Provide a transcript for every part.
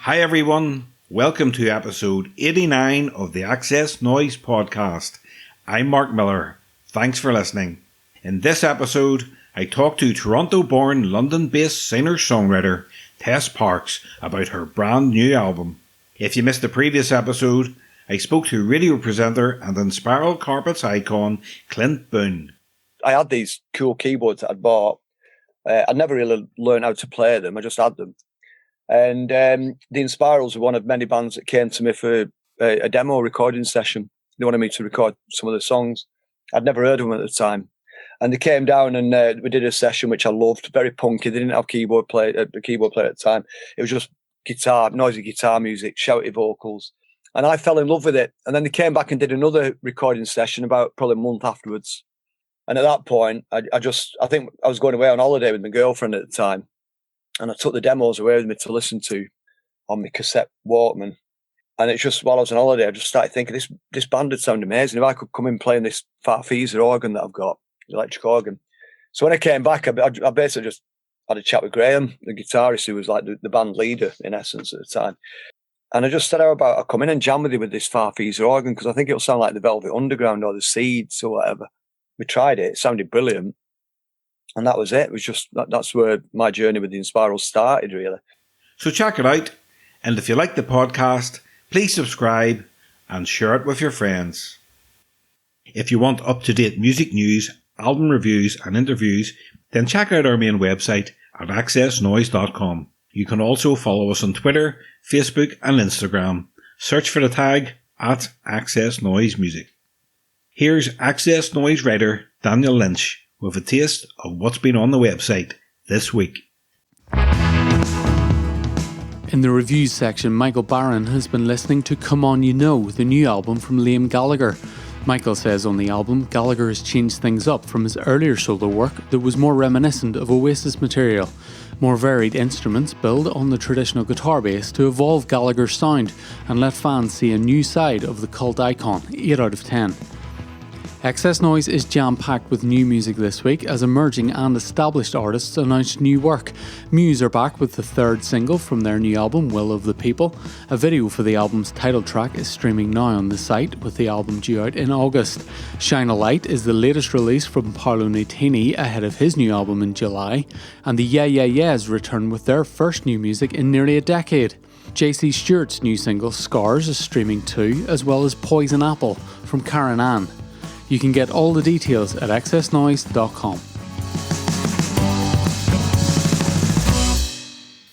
Hi everyone, welcome to episode 89 of the XS Noize Podcast. I'm Mark Millar. Thanks for listening. In this episode, I talk to Toronto-born, London-based singer-songwriter Tess Parks about her brand new album. If you missed the previous episode, I spoke to radio presenter and Inspiral Carpets icon Clint Boone. I had these cool keyboards that I'd bought. I'd never really learned how to play them, I just had them. And the Inspirals were one of many bands that came to me for a demo recording session. They wanted me to record some of the songs. I'd never heard of them at the time. And they came down and we did a session which I loved, very punky. They didn't have a keyboard player at the time. It was just guitar, noisy guitar music, shouty vocals. And I fell in love with it. And then they came back and did another recording session about probably a month afterwards. And at that point, I think I was going away on holiday with my girlfriend at the time. And I took the demos away with me to listen to on my cassette Walkman. And it's just, while I was on holiday, I just started thinking, this band would sound amazing. If I could come in playing this Farfisa organ that I've got, the electric organ. So when I came back, I basically just had a chat with Graham, the guitarist, who was like the band leader, in essence, at the time. And I just said, how about I come in and jam with you with this Farfisa organ, because I think it'll sound like the Velvet Underground or the Seeds or whatever. We tried it. It sounded brilliant. And that was it. It was just, that's where my journey with the Inspirals started, really. So check it out. And if you like the podcast, please subscribe and share it with your friends. If you want up-to-date music news, album reviews and interviews, then check out our main website at xsnoize.com. You can also follow us on Twitter, Facebook and Instagram. Search for the tag at XS Noize Music. Here's XS Noize writer Daniel Lynch with a taste of what's been on the website this week. In the reviews section, Michael Barron has been listening to Come On You Know, the new album from Liam Gallagher. Michael says on the album, Gallagher has changed things up from his earlier solo work that was more reminiscent of Oasis material. More varied instruments build on the traditional guitar bass to evolve Gallagher's sound and let fans see a new side of the cult icon, 8 out of 10. XS Noize is jam-packed with new music this week as emerging and established artists announce new work. Muse are back with the third single from their new album, Will of the People. A video for the album's title track is streaming now on the site, with the album due out in August. Shine a Light is the latest release from Paolo Nutini ahead of his new album in July. And the Yeah Yeah Yeahs return with their first new music in nearly a decade. JC Stewart's new single, Scars, is streaming too, as well as Poison Apple from Karen Ann. You can get all the details at xsnoize.com.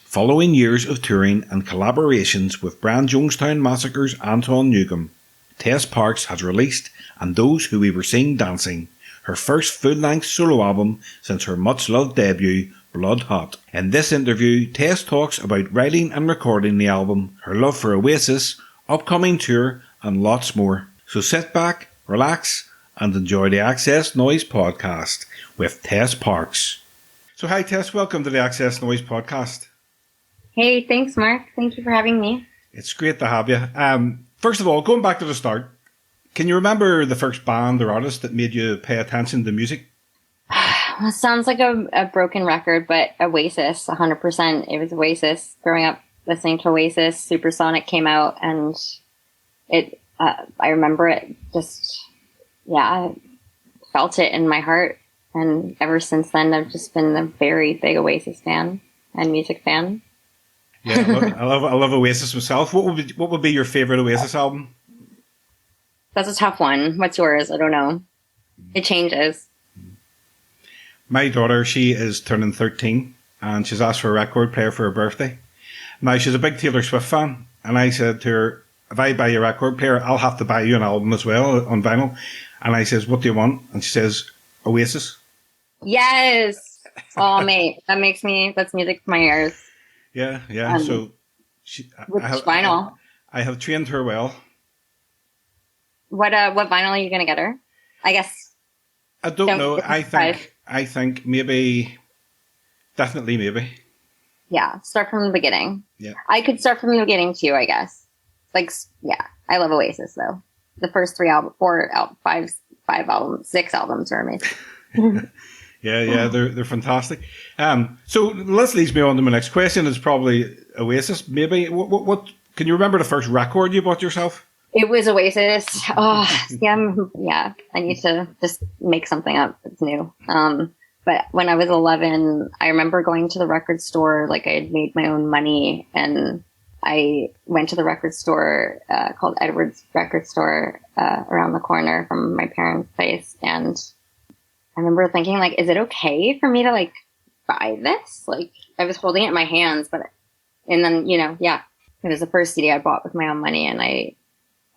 Following years of touring and collaborations with brand Jonestown Massacre's Anton Newcombe, Tess Parks has released And Those Who We Were Seeing Dancing, her first full-length solo album since her much-loved debut, Blood Hot. In this interview, Tess talks about writing and recording the album, her love for Oasis, upcoming tour, and lots more. So sit back, relax, and enjoy the XS Noize Podcast with Tess Parks. So hi Tess, welcome to the XS Noize Podcast. Hey, thanks Mark. Thank you for having me. It's great to have you. First of all, going back to the start, can you remember the first band or artist that made you pay attention to music? Well, it sounds like a broken record, but Oasis, 100%. It was Oasis. Growing up listening to Oasis, Supersonic came out, and I remember it just... Yeah, I felt it in my heart. And ever since then, I've just been a very big Oasis fan and music fan. Yeah, I love Oasis myself. What would be your favourite Oasis album? That's a tough one. What's yours? I don't know. It changes. My daughter, she is turning 13 and she's asked for a record player for her birthday. Now, she's a big Taylor Swift fan. And I said to her, if I buy you a record player, I'll have to buy you an album as well on vinyl. And I says, what do you want? And she says, Oasis. Yes. Oh, mate. That's music to my ears. Yeah. So which vinyl? I have trained her well. What vinyl are you going to get her? I guess. I don't know. I think definitely maybe. Yeah. Start from the beginning. Yeah. I could start from the beginning too, I guess. I love Oasis though. The first 6 albums are amazing. Yeah, they're fantastic. So this leads me on to my next question. Is probably Oasis. Maybe what can you remember the first record you bought yourself? It was Oasis. Oh, yeah. I need to just make something up that's new. But when I was 11, I remember going to the record store. Like, I had made my own money, and I went to the record store called Edwards Record Store around the corner from my parents' place, and I remember thinking, like, is it okay for me to, like, buy this? Like, I was holding it in my hands, and then, it was the first CD I bought with my own money. And I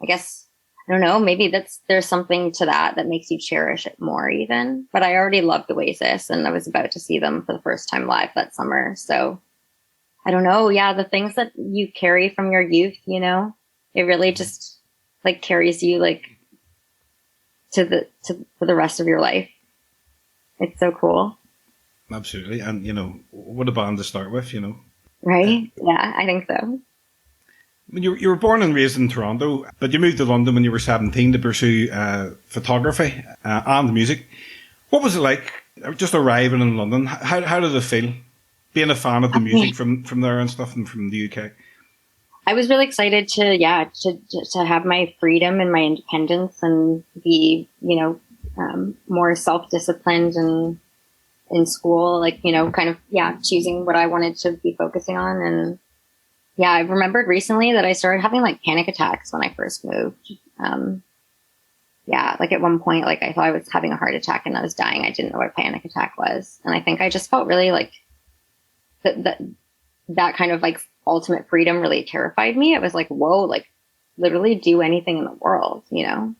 guess, I don't know, maybe there's something to that makes you cherish it more even. But I already loved Oasis, and I was about to see them for the first time live that summer. So I don't know. Yeah. The things that you carry from your youth, it really just like carries you like for the rest of your life. It's so cool. Absolutely. And, what a band to start with, Right? Yeah, I think so. I mean, you were born and raised in Toronto, but you moved to London when you were 17 to pursue photography and music. What was it like just arriving in London? How did it feel being a fan of the music from there and stuff and from the UK? I was really excited to have my freedom and my independence and be, more self-disciplined and in school, like, choosing what I wanted to be focusing on. And yeah, I remembered recently that I started having like panic attacks when I first moved. Like at one point, like I thought I was having a heart attack and I was dying. I didn't know what a panic attack was. And I think I just felt really like that kind of like ultimate freedom really terrified me. It was like, whoa, like literally do anything in the world, So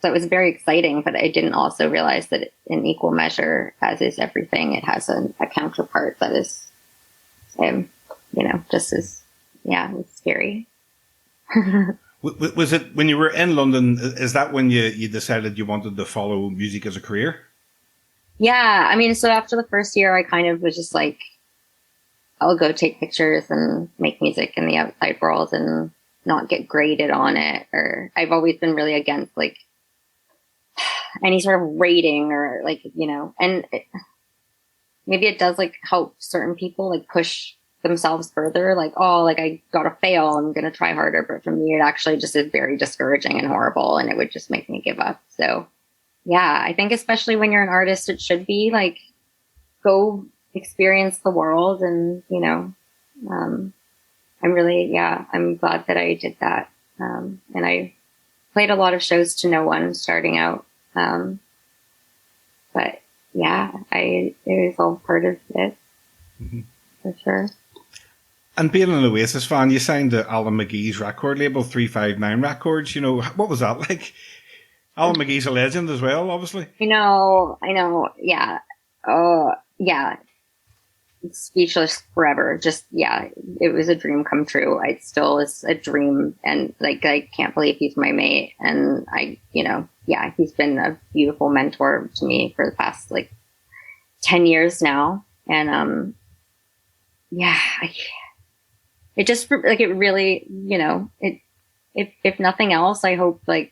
it was very exciting, but I didn't also realize that in equal measure, as is everything, it has a counterpart that is, just as, it's scary. Was it when you were in London, is that when you decided you wanted to follow music as a career? Yeah. I mean, so after the first year, I kind of was just like, I'll go take pictures and make music in the outside world and not get graded on it. Or I've always been really against like any sort of rating or like, and maybe it does like help certain people like push themselves further. Like, oh, like I gotta fail, I'm gonna try harder. But for me, it actually just is very discouraging and horrible, and it would just make me give up. So yeah, I think especially when you're an artist, it should be like, go experience the world. And, I'm glad that I did that. And I played a lot of shows to no one starting out. But yeah, it was all part of it, for sure. And being an Oasis fan, you signed to Alan McGee's record label, 359 Records. What was that like? Alan McGee's a legend as well, obviously. I know. Yeah. Yeah. Speechless forever. Just, it was a dream come true. It still is a dream. And like, I can't believe he's my mate. And he's been a beautiful mentor to me for the past like 10 years now. And, it just like, it really, if nothing else, I hope like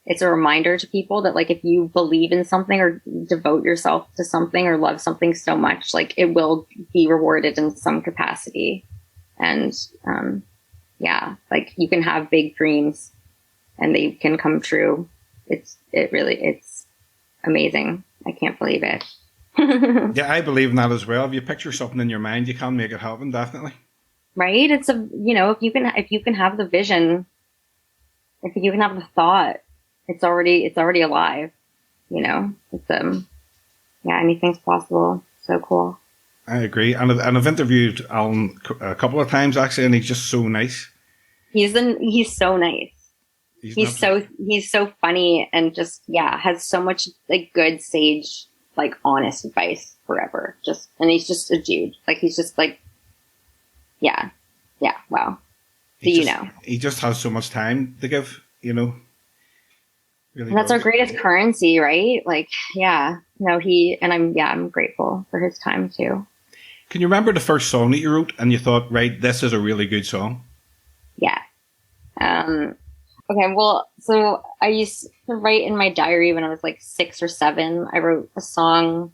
it's a reminder to people that like, if you believe in something or devote yourself to something or love something so much, like it will be rewarded in some capacity. And, like you can have big dreams and they can come true. It's amazing. I can't believe it. Yeah, I believe in that as well. If you picture something in your mind, you can make it happen, definitely. Right? It's if you can have the vision, if you can have the thought, it's already alive. It's anything's possible. So cool. I agree, and I've interviewed Alan a couple of times actually, and he's just so nice. He's so nice. He's so funny and just has so much like good sage, like honest advice forever. And he's just a dude. Like he's just like, wow. He just has so much time to give. Really, and that's our greatest currency, right? Like, I'm grateful for his time too. Can you remember the first song that you wrote and you thought, right, this is a really good song? Yeah. Okay, well, so I used to write in my diary when I was like 6 or 7. I wrote a song.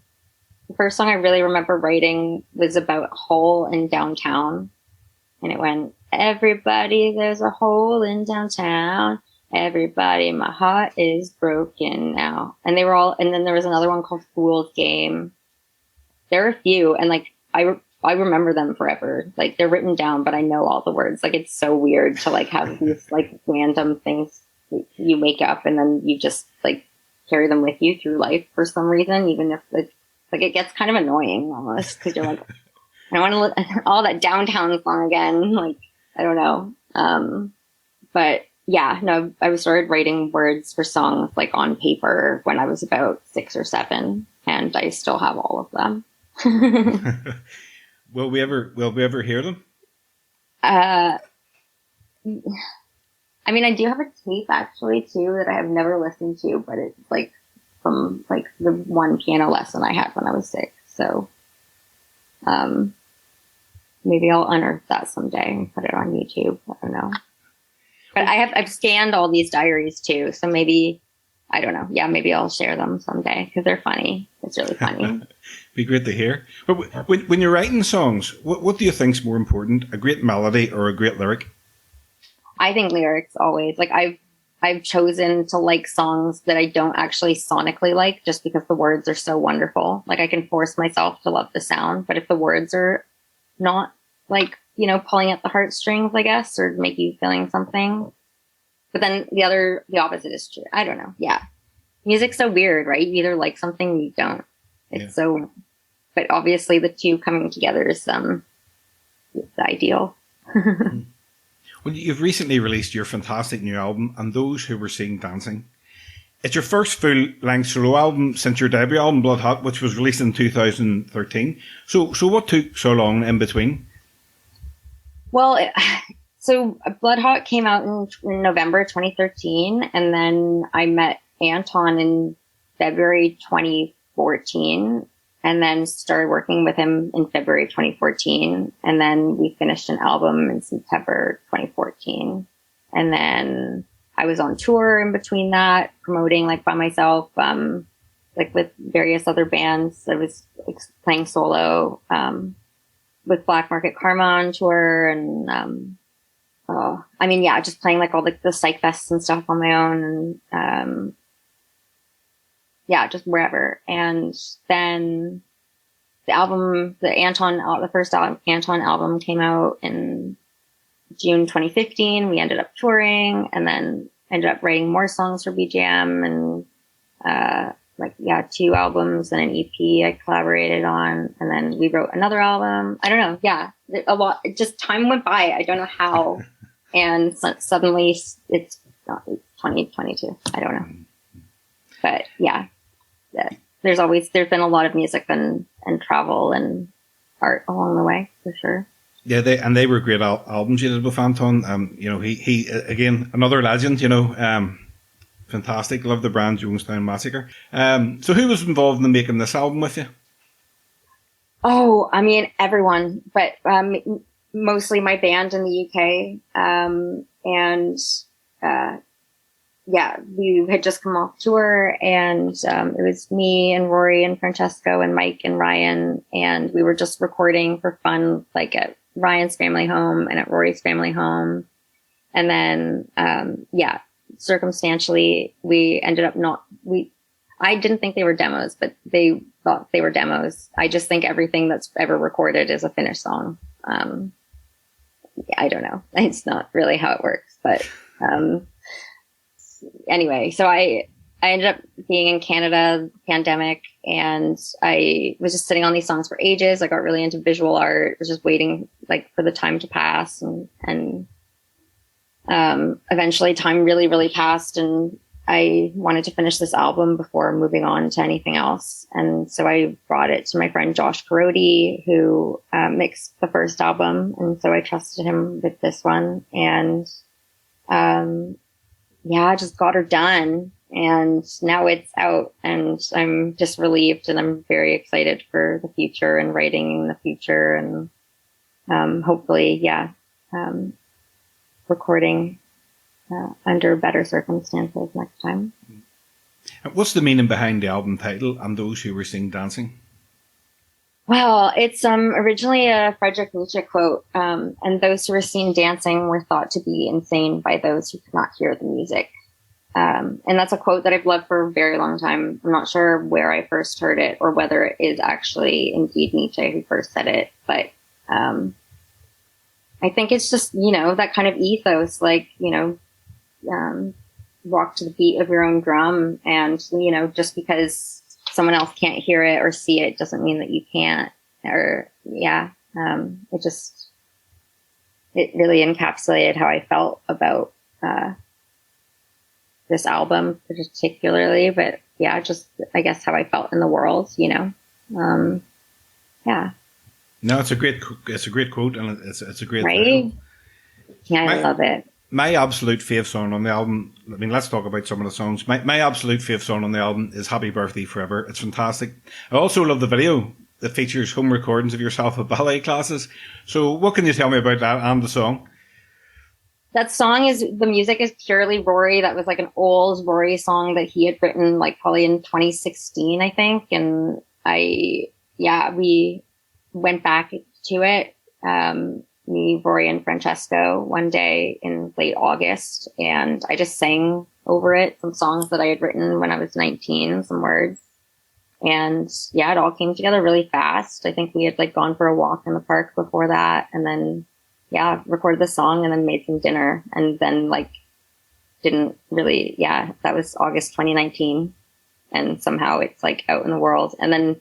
The first song I really remember writing was about a hole in downtown. And it went, everybody, there's a hole in downtown. Everybody, my heart is broken now. And they were all, and then there was another one called Fool's Game. There are a few, and like, I remember them forever. Like, they're written down, but I know all the words. Like, it's so weird to like have these like random things. You wake up and then you just like carry them with you through life for some reason, even if it's like, it gets kind of annoying almost because you're like, I want to look all that downtown song again. Like, I don't know. But yeah, no, I started writing words for songs like on paper when I was about 6 or 7, and I still have all of them. Will we ever hear them? I mean, I do have a tape actually too that I have never listened to, but it's like from like the one piano lesson I had when I was 6. So, maybe I'll unearth that someday and put it on YouTube. I don't know. But I've scanned all these diaries too, so maybe, I don't know. Yeah, maybe I'll share them someday because they're funny. It's really funny. Be great to hear. But when you're writing songs, what do you think's more important, a great melody or a great lyric? I think lyrics always. Like I've chosen to like songs that I don't actually sonically like just because the words are so wonderful. Like I can force myself to love the sound, but if the words are not like, you know, pulling at the heartstrings, I guess, or make you feeling something. But then the opposite is true. I don't know. Yeah. Music's so weird, right? You either like something or you don't. It's so, but obviously the two coming together is the ideal. Well, you've recently released your fantastic new album, And Those Who Were Seen Dancing. It's your first full-length solo album since your debut album, Blood Hot, which was released in 2013. So what took so long in between? Well, so Blood Hot came out in November 2013, and then I met Anton in February 2014, and then started working with him in February 2014, and then we finished an album in September 2014, and then I was on tour in between that, promoting like by myself, like with various other bands. I was playing solo with Black Market Karma on tour, and I mean, yeah, just playing like all the psych fests and stuff on my own, and yeah, just wherever. And then the first Anton album came out in June 2015. We ended up touring, and then ended up writing more songs for BGM, and 2 albums and an EP I collaborated on, and then we wrote another album. I don't know. Yeah, a lot. Just time went by. I don't know how, and suddenly it's 2022. I don't know, but yeah, there's been a lot of music and travel and art along the way for sure. Yeah, they were great albums you did with Anton. You know, he again, another legend. You know, fantastic. Love the brand Jonestown Massacre. So who was involved in making this album with you? Oh, I mean, everyone, but mostly my band in the UK. Yeah, we had just come off tour, and it was me and Rory and Francesco and Mike and Ryan, and we were just recording for fun, like at Ryan's family home and at Rory's family home. And then, circumstantially, we ended up I didn't think they were demos, but they thought they were demos. I just think everything that's ever recorded is a finished song. I don't know. It's not really how it works, but, anyway, so I ended up being in Canada, pandemic, and I was just sitting on these songs for ages. I got really into visual art, was just waiting like for the time to pass, and eventually time really, really passed, and I wanted to finish this album before moving on to anything else. And so I brought it to my friend Josh Carodi, who mixed the first album, and so I trusted him with this one, and I just got her done, and now it's out, and I'm just relieved, and I'm very excited for the future and writing in the future, and hopefully, recording under better circumstances next time. What's the meaning behind the album title, And Those Who Were Seen Dancing? Well, it's originally a Friedrich Nietzsche quote, and those who were seen dancing were thought to be insane by those who could not hear the music. And that's a quote that I've loved for a very long time. I'm not sure where I first heard it or whether it is actually indeed Nietzsche who first said it, but I think it's just, that kind of ethos, like, walk to the beat of your own drum, and, just because someone else can't hear it or see it doesn't mean that you can't. Or it really encapsulated how I felt about this album particularly, but yeah, just I guess how I felt in the world, yeah. No, it's a great quote, and it's a great right title. Yeah, I love it. My absolute fave song on the album, let's talk about some of the songs. My absolute fave song on the album is Happy Birthday Forever. It's fantastic. I also love the video that features home recordings of yourself at ballet classes. So what can you tell me about that and the song? That song the music is purely Rory. That was like an old Rory song that he had written like probably in 2016, I think. And we went back to it. Me, Rory, and Francesco one day in late August, and I just sang over it some songs that I had written when I was 19, some words. And yeah, it all came together really fast. I think we had like gone for a walk in the park before that, and then recorded the song and then made some dinner, and then that was August 2019, and somehow it's like out in the world. And then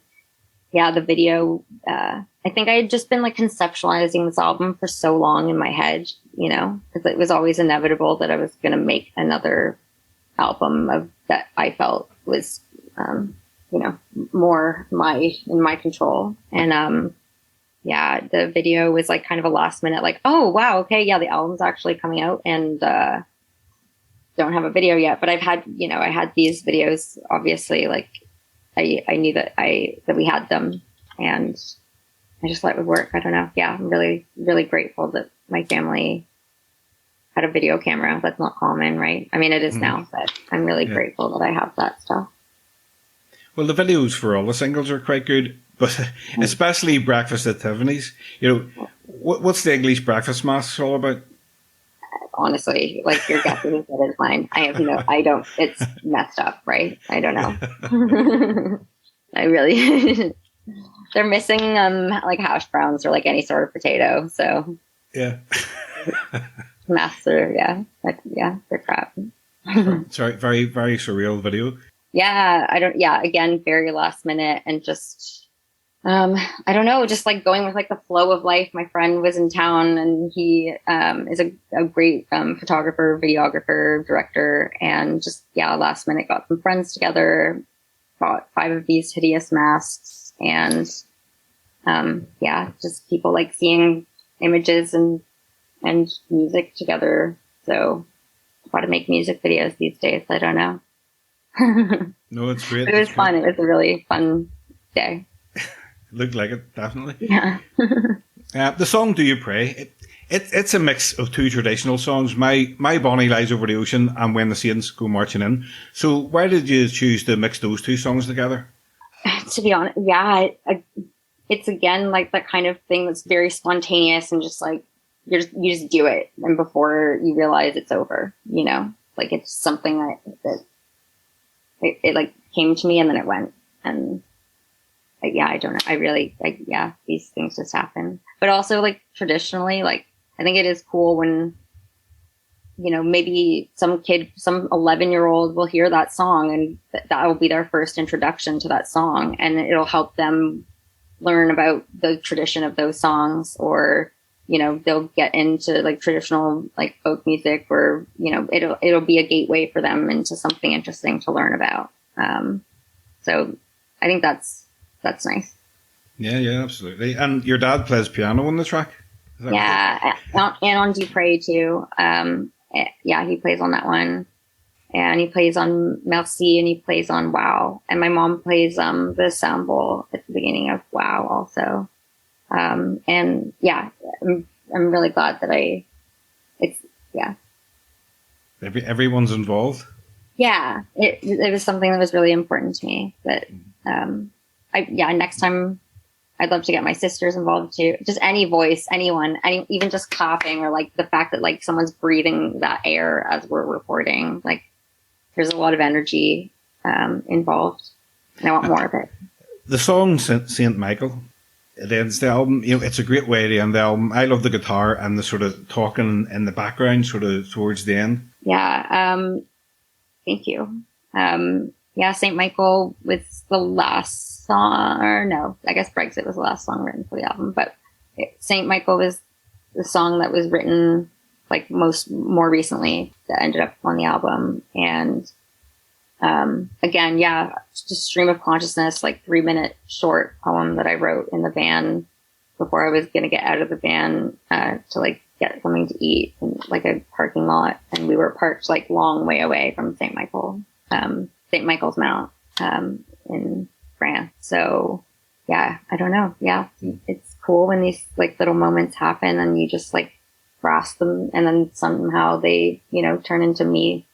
the video, I think I had just been like conceptualizing this album for so long in my head, because it was always inevitable that I was going to make another album that I felt was, more in my control. And, the video was like kind of a last minute, like, oh wow. Okay. Yeah. The album's actually coming out, and, don't have a video yet, but I had these videos, obviously, like, I knew that we had them, and I just thought it would work. I don't know. Yeah, I'm really, really grateful that my family had a video camera. That's not common, right? I mean, it is now, but I'm really grateful that I have that stuff. Well, the videos for all the singles are quite good, but especially Breakfast at Tiffany's. What's the English breakfast mask all about? Honestly, like, your guess is as good as mine. It's messed up, right? I don't know. I really, they're missing, like hash browns or like any sort of potato. So yeah, masks are, they're crap. Sorry, very, very surreal video. Yeah, again, very last minute, and just, I don't know, just like going with like the flow of life. My friend was in town, and he is a great photographer, videographer, director, and just last minute got some friends together, bought 5 of these hideous masks, and just people like seeing images and music together. So how to make music videos these days, I don't know. No, it's great. It was fun. It was a really fun day. Looked like it, definitely. Yeah. The song "Do You Pray," it's a mix of 2 traditional songs, My Bonnie Lies Over the Ocean and When the Saints Go Marching In. So why did you choose to mix those 2 songs together? To be honest, it's again like that kind of thing that's very spontaneous, and just like you just do it, and before you realize it's over, like it's something that it like came to me, and then it went. And I don't know. These things just happen. But also, like, traditionally, like, I think it is cool when, maybe some 11-year-old will hear that song, and that will be their first introduction to that song, and it'll help them learn about the tradition of those songs, or, they'll get into like traditional like folk music, or, it'll be a gateway for them into something interesting to learn about. So I think that's nice. Yeah, absolutely. And your dad plays piano on the track? Right? And on Do Pray too. He plays on that one. And he plays on Merci, and he plays on Wow. And my mom plays the sound bowl at the beginning of Wow also. I'm really glad that Everyone's involved. Yeah, it was something that was really important to me. That next time I'd love to get my sisters involved too. Just any voice, anyone, even just clapping, or like the fact that like someone's breathing that air as we're recording. Like there's a lot of energy involved, and I want more of it. The song Saint Michael, it ends the album. You know, it's a great way to end the album. I love the guitar and the sort of talking in the background, sort of towards the end. Yeah. Thank you. Saint Michael was the last song, or no, I guess Brexit was the last song written for the album, but Saint Michael was the song that was written like more recently that ended up on the album. And again, just stream of consciousness, like 3-minute short poem that I wrote in the van before I was going to get out of the van to like get something to eat in like a parking lot. And we were parked like long way away from St. Michael's Mount in France. So yeah, I don't know. Yeah, it's cool when these like little moments happen and you just like grasp them, and then somehow they, turn into me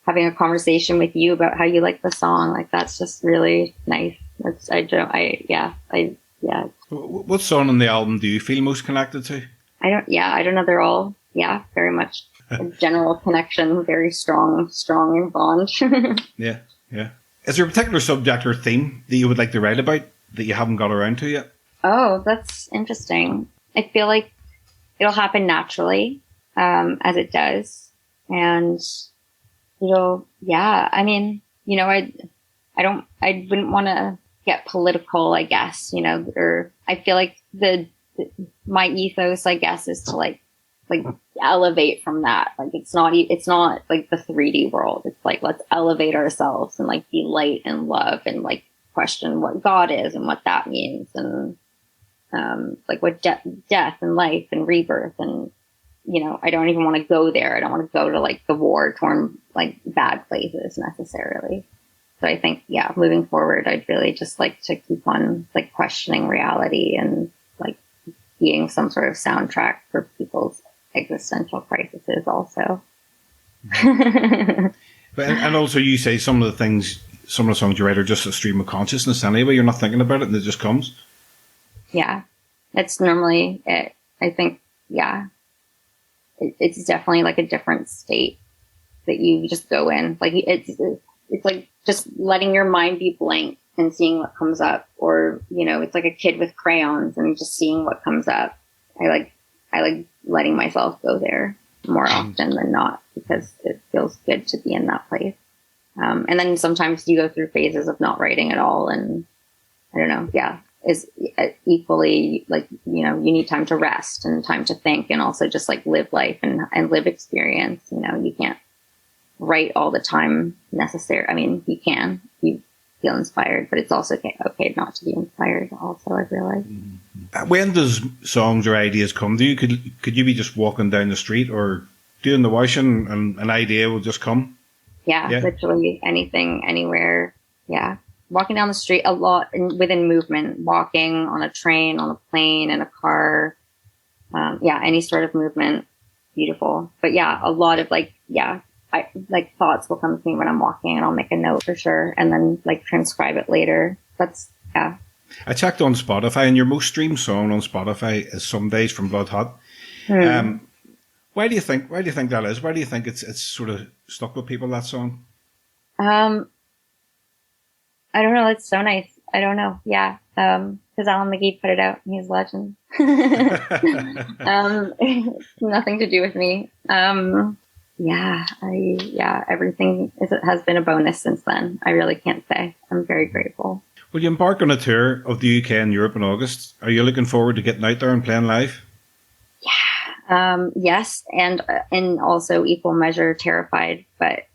having a conversation with you about how you like the song. Like that's just really nice. What song on the album do you feel most connected to? I don't know. They're all, very much a general connection, very strong bond. Yeah. Is there a particular subject or theme that you would like to write about that you haven't got around to yet? Oh, that's interesting. I feel like it'll happen naturally, as it does. And I wouldn't want to get political, I guess, or I feel like my ethos, I guess, is to like elevate from that. Like it's not like the 3D world. It's like, let's elevate ourselves and like be light and love and like question what God is and what that means. And, like what death and life and rebirth. And, I don't even want to go there. I don't want to go to like the war torn, like bad places necessarily. So I think, moving forward, I'd really just like to keep on like questioning reality and like being some sort of soundtrack for people's existential crises also. And also you say some of the songs you write are just a stream of consciousness anyway. You're not thinking about it and it just comes. Yeah. That's normally it. I think, it's definitely like a different state that you just go in. Like it's like just letting your mind be blank and seeing what comes up, or, it's like a kid with crayons and just seeing what comes up. I like letting myself go there more often than not, because it feels good to be in that place. And then sometimes you go through phases of not writing at all. And I don't know. Is equally like, you need time to rest and time to think, and also just like live life and live experience. You can't write all the time necessarily. I mean, you can, you feel inspired, but it's also okay not to be inspired also, I realize. When does songs or ideas come to you? Could you be just walking down the street or doing the washing and an idea will just come? Yeah. Literally anything, anywhere. Yeah. Walking down the street a lot within movement, walking on a train, on a plane, in a car. Any sort of movement. Beautiful. But a lot of thoughts will come to me when I'm walking, and I'll make a note for sure. And then like transcribe it later. I checked on Spotify, and your most streamed song on Spotify is Some Days from Blood Hot. Why do you think that is? Why do you think it's sort of stuck with people, that song? I don't know. It's so nice. I don't know. Yeah. Because Alan McGee put it out. He's a legend. Nothing to do with me. Everything has been a bonus since then. I really can't say. I'm very grateful. Will you embark on a tour of the UK and Europe in August? Are you looking forward to getting out there and playing live? Yeah. Yes. And in also equal measure terrified, but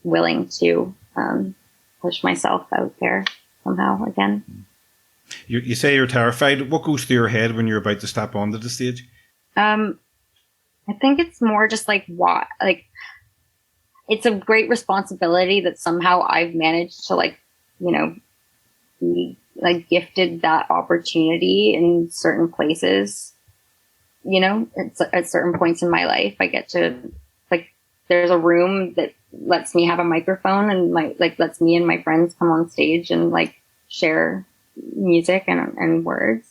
willing to push myself out there somehow again. You say you're terrified. What goes through your head when you're about to step onto the stage? I think it's more just like it's a great responsibility that somehow I've managed to be gifted that opportunity in certain places. At certain points in my life, I get to there's a room that lets me have a microphone and lets me and my friends come on stage and like share music and words.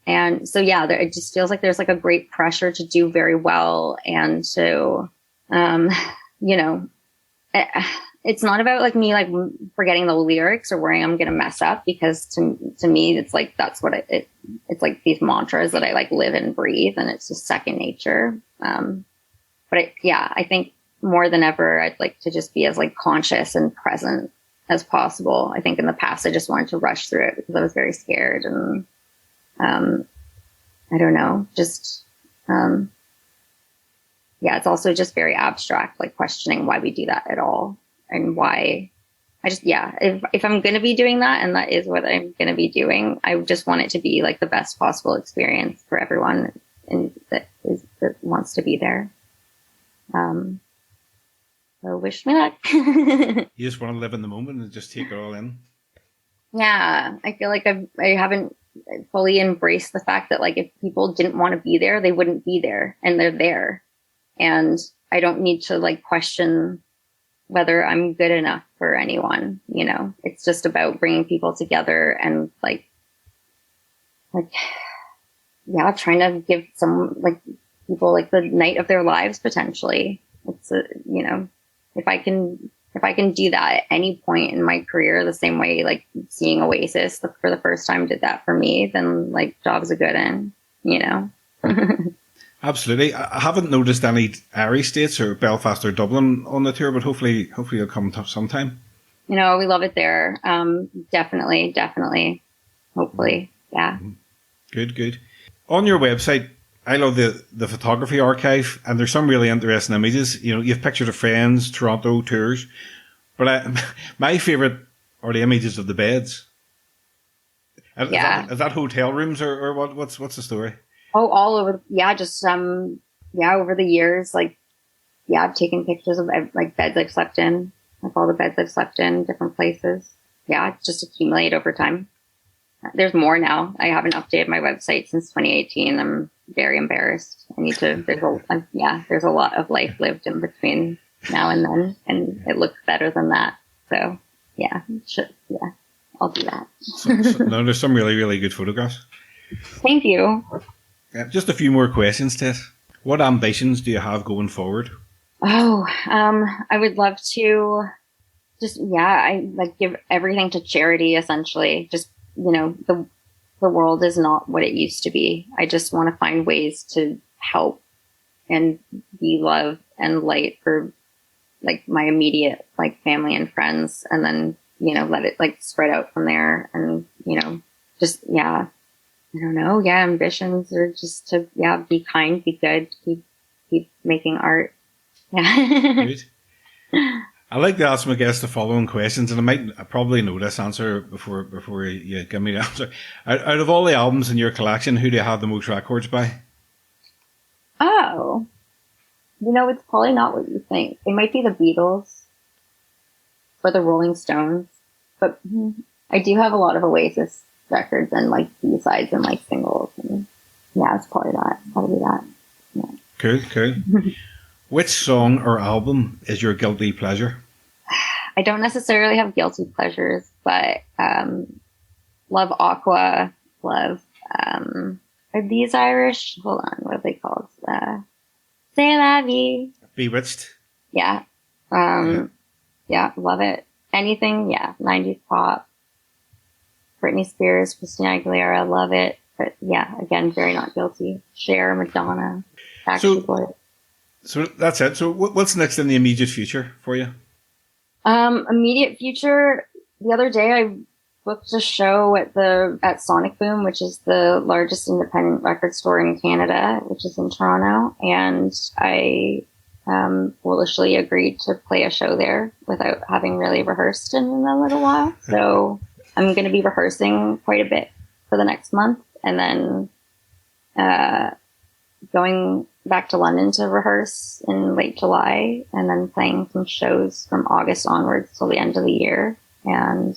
And so, yeah, it just feels like there's like a great pressure to do very well and to, you know, it's not about like me like forgetting the lyrics or worrying I'm going to mess up, because to me, it's like, that's what it's like these mantras that I like live and breathe, and it's just second nature. But I think more than ever, I'd like to just be as like conscious and present as possible. I think in the past, I just wanted to rush through it because I was very scared, and I don't know, just, it's also just very abstract, like questioning why we do that at all, and why I just, if I'm going to be doing that, and that is what I'm going to be doing, I just want it to be like the best possible experience for everyone and that wants to be there. So wish me luck. You just want to live in the moment and just take it all in. Yeah, I feel like I haven't fully embraced the fact that like if people didn't want to be there, they wouldn't be there, and they're there, and I don't need to like question whether I'm good enough for anyone. You know, it's just about bringing people together and like trying to give some like people like the night of their lives potentially. It's you know, if I can do that at any point in my career, the same way like seeing Oasis for the first time did that for me, then like job's a good end, you know. Absolutely. I haven't noticed any Irish states or Belfast or Dublin on the tour, but hopefully you'll come sometime. You know, we love it there. Definitely. Hopefully. Yeah. Good. On your website, I love the photography archive, and there's some really interesting images. You know, you've pictures of friends, Toronto tours, but my favourite are the images of the beds. Is that hotel rooms or what? What's the story? Oh, all over. Yeah, just over the years, like I've taken pictures of like beds I've slept in, like all the beds I've slept in, different places. Yeah, just accumulate over time. There's more now. I haven't updated my website since 2018. I'm very embarrassed. I need to. There's a lot of life lived in between now and then, and it looks better than that. So I'll do that. No, there's some really, really good photographs. Thank you. Just a few more questions, Tess. What ambitions do you have going forward? Oh, I would love to just, I like give everything to charity, essentially. Just, you know, the world is not what it used to be. I just want to find ways to help and be love and light for like my immediate like family and friends, and then, you know, let it like spread out from there. And, you know, just, I don't know. Yeah. Ambitions are just to, be kind, be good, keep making art. Yeah. Good. I like to ask my guests the following questions, and I probably know this answer before you give me the answer. Out of all the albums in your collection, who do you have the most records by? Oh, you know, it's probably not what you think. It might be the Beatles or the Rolling Stones, but I do have a lot of Oasis records and like B-sides and like singles, and it's probably that. It's probably that. Yeah. Cool. Which song or album is your guilty pleasure? I don't necessarily have guilty pleasures, but love Aqua, love are these Irish? Hold on, what are they called? C'est la vie. Bewitched. Yeah. Love it. Anything, 90s pop. Britney Spears, Christina Aguilera, love it. But again, very not guilty. Cher, Madonna, Backstreet Boys. So that's it. So what's next in the immediate future for you? Immediate future. The other day I booked a show at Sonic Boom, which is the largest independent record store in Canada, which is in Toronto. And I foolishly agreed to play a show there without having really rehearsed in a little while. So I'm going to be rehearsing quite a bit for the next month, and then going back to London to rehearse in late July, and then playing some shows from August onwards till the end of the year. And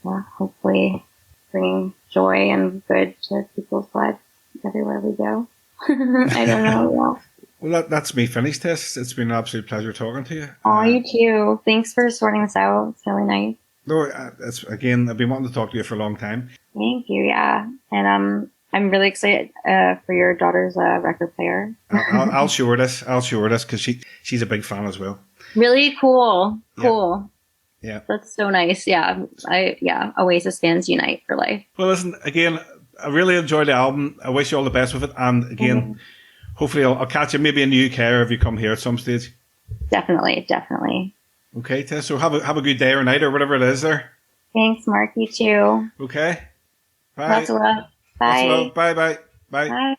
hopefully bringing joy and good to people's lives everywhere we go. I don't know. Well, that's me finished, Tess. It's been an absolute pleasure talking to you. Oh, you too. Thanks for sorting this out. It's really nice. No, I've been wanting to talk to you for a long time. Thank you. Yeah, and I'm really excited for your daughter's record player. I'll show her this. Because she's a big fan as well. Really cool. Yeah. That's so nice. Yeah. Oasis fans unite for life. Well, listen, again, I really enjoyed the album. I wish you all the best with it. And again, hopefully I'll catch you maybe in the UK or if you come here at some stage. Definitely. Okay, Tess. So have a good day or night or whatever it is there. Thanks, Mark. You too. Okay. Bye. Lots of love. Bye. Lots of love. Bye. Bye.